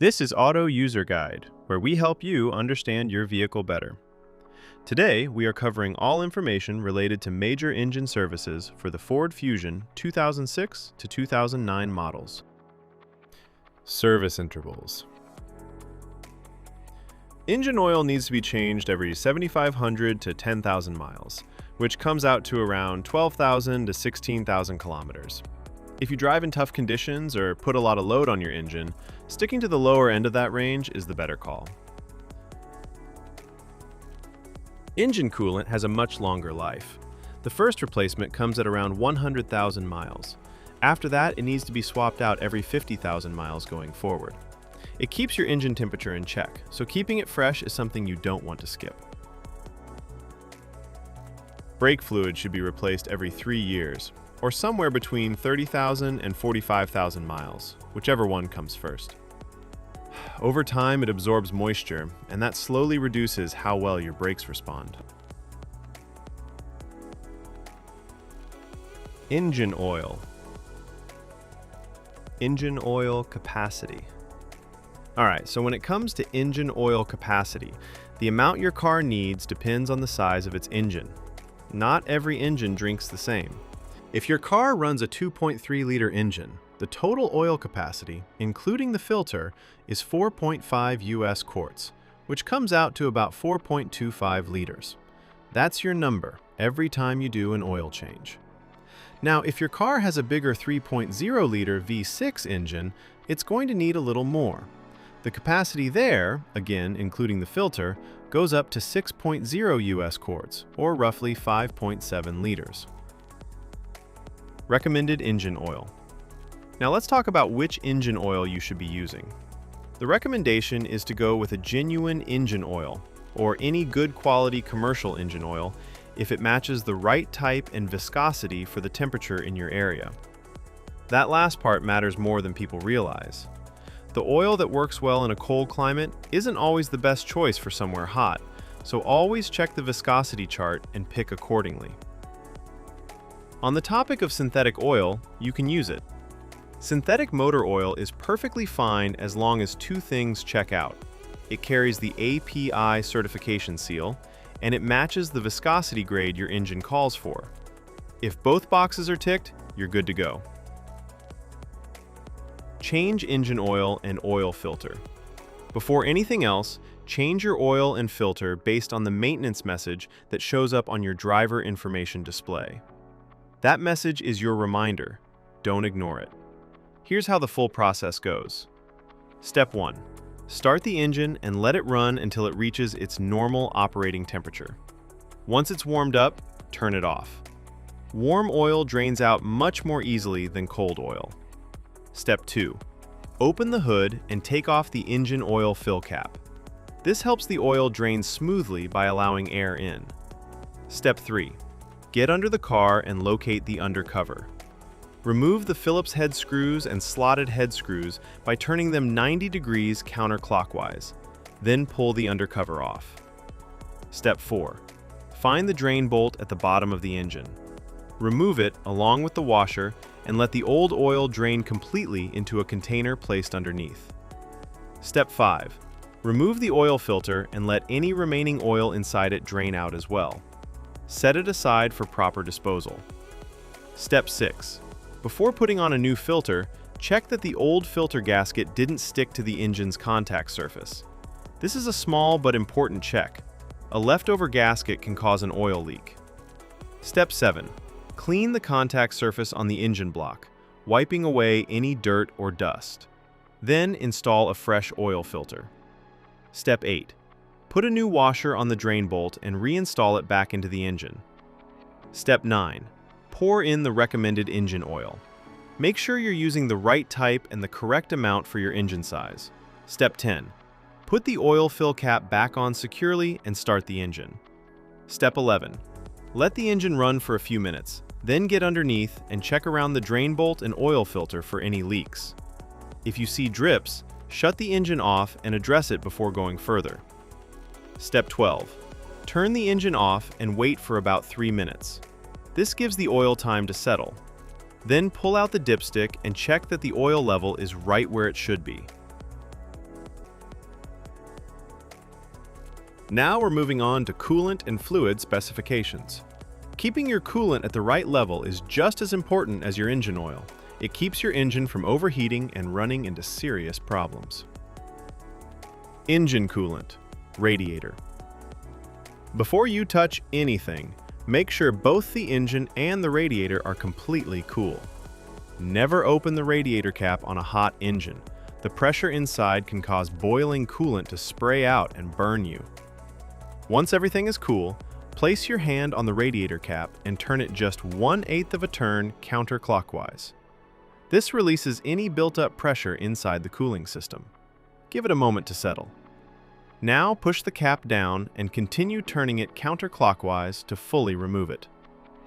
This is Auto User Guide, where we help you understand your vehicle better. Today, we are covering all information related to major engine services for the Ford Fusion 2006 to 2009 models. Service intervals. Engine oil needs to be changed every 7,500 to 10,000 miles, which comes out to around 12,000 to 16,000 kilometers. If you drive in tough conditions or put a lot of load on your engine, sticking to the lower end of that range is the better call. Engine coolant has a much longer life. The first replacement comes at around 100,000 miles. After that, it needs to be swapped out every 50,000 miles going forward. It keeps your engine temperature in check, so keeping it fresh is something you don't want to skip. Brake fluid should be replaced every 3 years, or somewhere between 30,000 and 45,000 miles, whichever one comes first. Over time, it absorbs moisture, and that slowly reduces how well your brakes respond. Engine oil. Engine oil capacity. Alright, so when it comes to engine oil capacity, the amount your car needs depends on the size of its engine. Not every engine drinks the same. If your car runs a 2.3-liter engine, the total oil capacity, including the filter, is 4.5 US quarts, which comes out to about 4.25 liters. That's your number every time you do an oil change. Now, if your car has a bigger 3.0-liter V6 engine, it's going to need a little more. The capacity there, again including the filter, goes up to 6.0 US quarts, or roughly 5.7 liters. Recommended engine oil. Now let's talk about which engine oil you should be using. The recommendation is to go with a genuine engine oil, or any good quality commercial engine oil, if it matches the right type and viscosity for the temperature in your area. That last part matters more than people realize. The oil that works well in a cold climate isn't always the best choice for somewhere hot, so always check the viscosity chart and pick accordingly. On the topic of synthetic oil, you can use it. Synthetic motor oil is perfectly fine as long as two things check out. It carries the API certification seal, and it matches the viscosity grade your engine calls for. If both boxes are ticked, you're good to go. Change engine oil and oil filter. Before anything else, change your oil and filter based on the maintenance message that shows up on your driver information display. That message is your reminder. Don't ignore it. Here's how the full process goes. Step 1. Start the engine and let it run until it reaches its normal operating temperature. Once it's warmed up, turn it off. Warm oil drains out much more easily than cold oil. Step 2. Open the hood and take off the engine oil fill cap. This helps the oil drain smoothly by allowing air in. Step 3. Get under the car and locate the undercover. Remove the Phillips head screws and slotted head screws by turning them 90 degrees counterclockwise. Then pull the undercover off. Step 4. Find the drain bolt at the bottom of the engine. Remove it along with the washer and let the old oil drain completely into a container placed underneath. Step 5. Remove the oil filter and let any remaining oil inside it drain out as well. Set it aside for proper disposal. Step 6. Before putting on a new filter, check that the old filter gasket didn't stick to the engine's contact surface. This is a small but important check. A leftover gasket can cause an oil leak. Step 7. Clean the contact surface on the engine block, wiping away any dirt or dust. Then install a fresh oil filter. Step 8. Put a new washer on the drain bolt and reinstall it back into the engine. Step 9. Pour in the recommended engine oil. Make sure you're using the right type and the correct amount for your engine size. Step 10. Put the oil fill cap back on securely and start the engine. Step 11. Let the engine run for a few minutes, then get underneath and check around the drain bolt and oil filter for any leaks. If you see drips, shut the engine off and address it before going further. Step 12. Turn the engine off and wait for about 3 minutes. This gives the oil time to settle. Then pull out the dipstick and check that the oil level is right where it should be. Now we're moving on to coolant and fluid specifications. Keeping your coolant at the right level is just as important as your engine oil. It keeps your engine from overheating and running into serious problems. Engine coolant, radiator. Before you touch anything, make sure both the engine and the radiator are completely cool. Never open the radiator cap on a hot engine. The pressure inside can cause boiling coolant to spray out and burn you. Once everything is cool, place your hand on the radiator cap and turn it just 1/8 of a turn counterclockwise. This releases any built-up pressure inside the cooling system. Give it a moment to settle. Now push the cap down and continue turning it counterclockwise to fully remove it.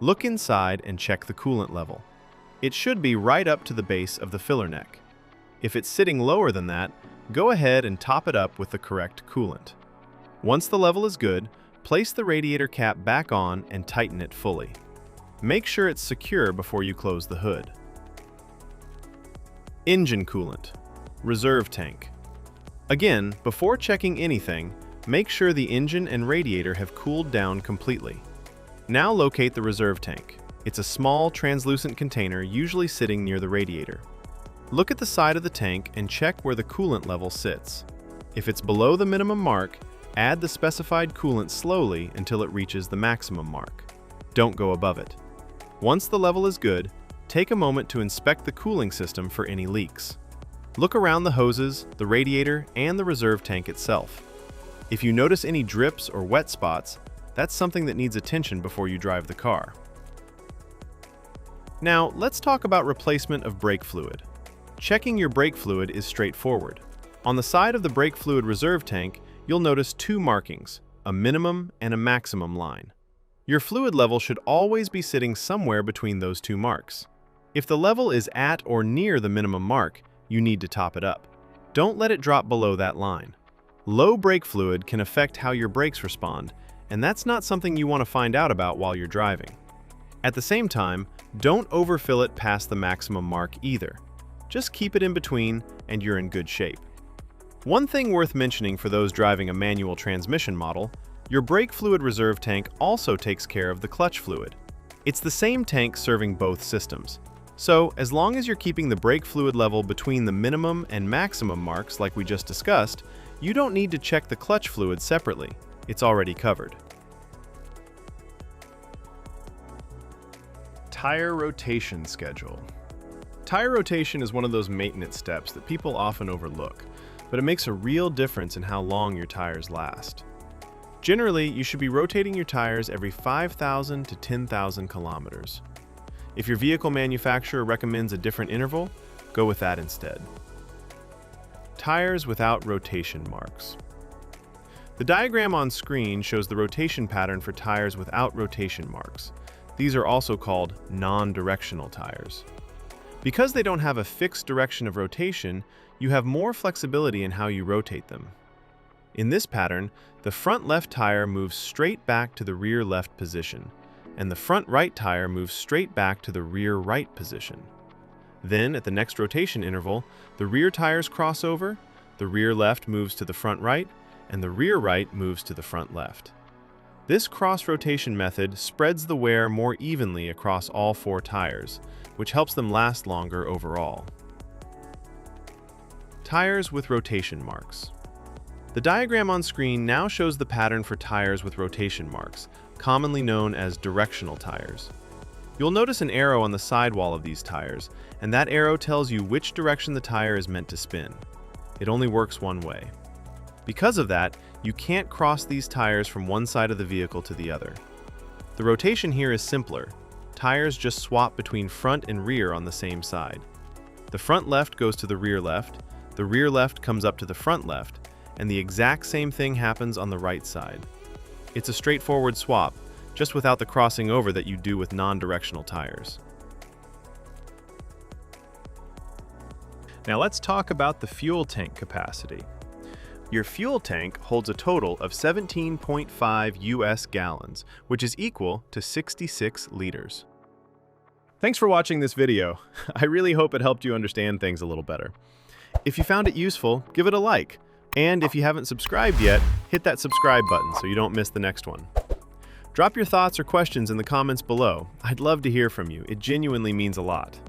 Look inside and check the coolant level. It should be right up to the base of the filler neck. If it's sitting lower than that, go ahead and top it up with the correct coolant. Once the level is good, place the radiator cap back on and tighten it fully. Make sure it's secure before you close the hood. Engine coolant, reserve tank. Again, before checking anything, make sure the engine and radiator have cooled down completely. Now locate the reserve tank. It's a small, translucent container usually sitting near the radiator. Look at the side of the tank and check where the coolant level sits. If it's below the minimum mark, add the specified coolant slowly until it reaches the maximum mark. Don't go above it. Once the level is good, take a moment to inspect the cooling system for any leaks. Look around the hoses, the radiator, and the reserve tank itself. If you notice any drips or wet spots, that's something that needs attention before you drive the car. Now, let's talk about replacement of brake fluid. Checking your brake fluid is straightforward. On the side of the brake fluid reserve tank, you'll notice two markings, a minimum and a maximum line. Your fluid level should always be sitting somewhere between those two marks. If the level is at or near the minimum mark, you need to top it up. Don't let it drop below that line. Low brake fluid can affect how your brakes respond, and that's not something you want to find out about while you're driving. At the same time, don't overfill it past the maximum mark either. Just keep it in between and you're in good shape. One thing worth mentioning for those driving a manual transmission model, your brake fluid reserve tank also takes care of the clutch fluid. It's the same tank serving both systems. So, as long as you're keeping the brake fluid level between the minimum and maximum marks like we just discussed, you don't need to check the clutch fluid separately. It's already covered. Tire rotation schedule. Tire rotation is one of those maintenance steps that people often overlook, but it makes a real difference in how long your tires last. Generally, you should be rotating your tires every 5,000 to 10,000 kilometers. If your vehicle manufacturer recommends a different interval, go with that instead. Tires without rotation marks. The diagram on screen shows the rotation pattern for tires without rotation marks. These are also called non-directional tires. Because they don't have a fixed direction of rotation, you have more flexibility in how you rotate them. In this pattern, the front left tire moves straight back to the rear left position, and the front right tire moves straight back to the rear right position. Then, at the next rotation interval, the rear tires cross over, the rear left moves to the front right, and the rear right moves to the front left. This cross-rotation method spreads the wear more evenly across all four tires, which helps them last longer overall. Tires with rotation marks. The diagram on screen now shows the pattern for tires with rotation marks, commonly known as directional tires. You'll notice an arrow on the sidewall of these tires, and that arrow tells you which direction the tire is meant to spin. It only works one way. Because of that, you can't cross these tires from one side of the vehicle to the other. The rotation here is simpler. Tires just swap between front and rear on the same side. The front left goes to the rear left comes up to the front left, and the exact same thing happens on the right side. It's a straightforward swap, just without the crossing over that you do with non-directional tires. Now let's talk about the fuel tank capacity. Your fuel tank holds a total of 17.5 US gallons, which is equal to 66 liters. Thanks for watching this video. I really hope it helped you understand things a little better. If you found it useful, give it a like. And if you haven't subscribed yet, hit that subscribe button so you don't miss the next one. Drop your thoughts or questions in the comments below. I'd love to hear from you. It genuinely means a lot.